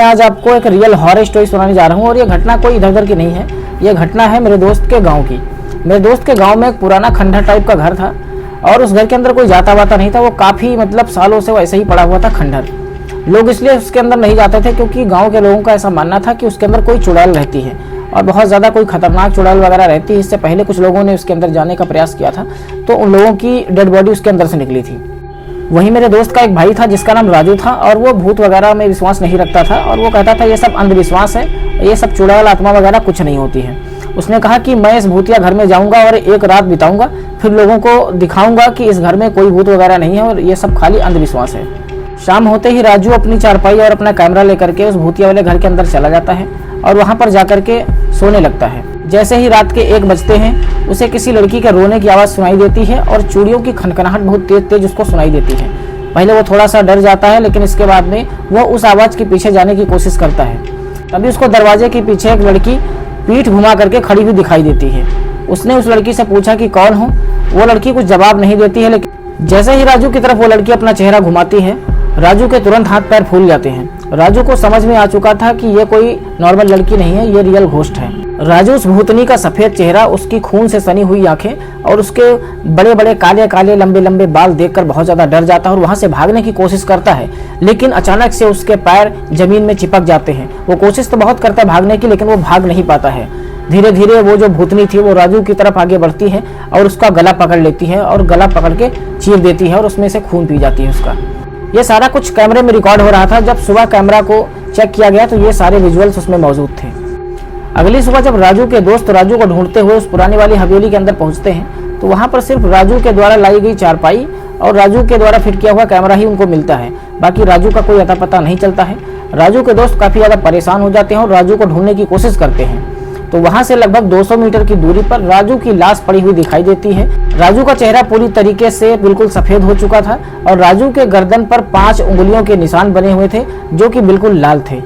आज आपको एक रियल हॉरर स्टोरी सुनाने जा रहा हूँ और ये घटना कोई इधर उधर की नहीं है। ये घटना है मेरे दोस्त के गांव की। मेरे दोस्त के गांव में एक पुराना खंडहर टाइप का घर था और उस घर के अंदर कोई जाता वाता नहीं था। वो काफ़ी सालों से वैसे ही पड़ा हुआ था खंडहर। लोग इसलिए उसके अंदर नहीं जाते थे क्योंकि गाँव के लोगों का ऐसा मानना था कि उसके अंदर कोई चुड़ैल रहती है और बहुत ज़्यादा कोई खतरनाक चुड़ैल वगैरह रहती है। इससे पहले कुछ लोगों ने उसके अंदर जाने का प्रयास किया था तो उन लोगों की डेड बॉडी उसके अंदर से निकली थी। वहीं मेरे दोस्त का एक भाई था जिसका नाम राजू था और वो भूत वगैरह में विश्वास नहीं रखता था और वो कहता था ये सब अंधविश्वास है, ये सब चुड़ैल आत्मा वगैरह कुछ नहीं होती है। उसने कहा कि मैं इस भूतिया घर में जाऊंगा और एक रात बिताऊंगा, फिर लोगों को दिखाऊंगा कि इस घर में कोई भूत वगैरह नहीं है और ये सब खाली अंधविश्वास है। शाम होते ही राजू अपनी चारपाई और अपना कैमरा लेकर के उस भूतिया वाले घर के अंदर चला जाता है और वहां पर जाकर के सोने लगता है। जैसे ही रात के 1 बजते हैं उसे किसी लड़की के रोने की आवाज़ सुनाई देती है और चूड़ियों की खनखनाहट बहुत तेज तेज उसको सुनाई देती है। पहले वो थोड़ा सा डर जाता है लेकिन इसके बाद में वो उस आवाज़ के पीछे जाने की कोशिश करता है। तभी उसको दरवाजे के पीछे एक लड़की पीठ घुमा करके खड़ी हुई दिखाई देती है। उसने उस लड़की से पूछा कि कौन हो। वो लड़की कुछ जवाब नहीं देती है, लेकिन जैसे ही राजू की तरफ वो लड़की अपना चेहरा घुमाती है राजू के तुरंत हाथ पैर फूल जाते हैं। राजू को समझ में आ चुका था कि ये कोई नॉर्मल लड़की नहीं है, ये रियल घोस्ट है। राजू उस भूतनी का सफेद चेहरा, उसकी खून से सनी हुई आंखें और उसके बड़े बड़े काले काले लंबे लंबे बाल देखकर बहुत ज्यादा डर जाता है और वहां से भागने की कोशिश करता है, लेकिन अचानक से उसके पैर जमीन में चिपक जाते हैं। वो कोशिश तो बहुत करता है भागने की, लेकिन वो भाग नहीं पाता है। धीरे धीरे वो जो भूतनी थी वो राजू की तरफ आगे बढ़ती है और उसका गला पकड़ लेती है और गला पकड़ के चीर देती है और उसमें से खून पी जाती है उसका। ये सारा कुछ कैमरे में रिकॉर्ड हो रहा था। जब सुबह कैमरा को चेक किया गया तो ये सारे विजुअल्स उसमें मौजूद थे। अगली सुबह जब राजू के दोस्त राजू को ढूंढते हुए उस पुरानी वाली हवेली के अंदर पहुंचते हैं तो वहां पर सिर्फ राजू के द्वारा लाई गई चारपाई और राजू के द्वारा फिट किया हुआ कैमरा ही उनको मिलता है। बाकी राजू का कोई अता पता नहीं चलता है। राजू के दोस्त काफी ज्यादा परेशान हो जाते हैं और राजू को ढूंढने की कोशिश करते हैं तो वहां से लगभग 200 मीटर की दूरी पर राजू की लाश पड़ी हुई दिखाई देती है। राजू का चेहरा पूरी तरीके से बिल्कुल सफेद हो चुका था और राजू के गर्दन पर 5 उंगलियों के निशान बने हुए थे जो कि बिल्कुल लाल थे।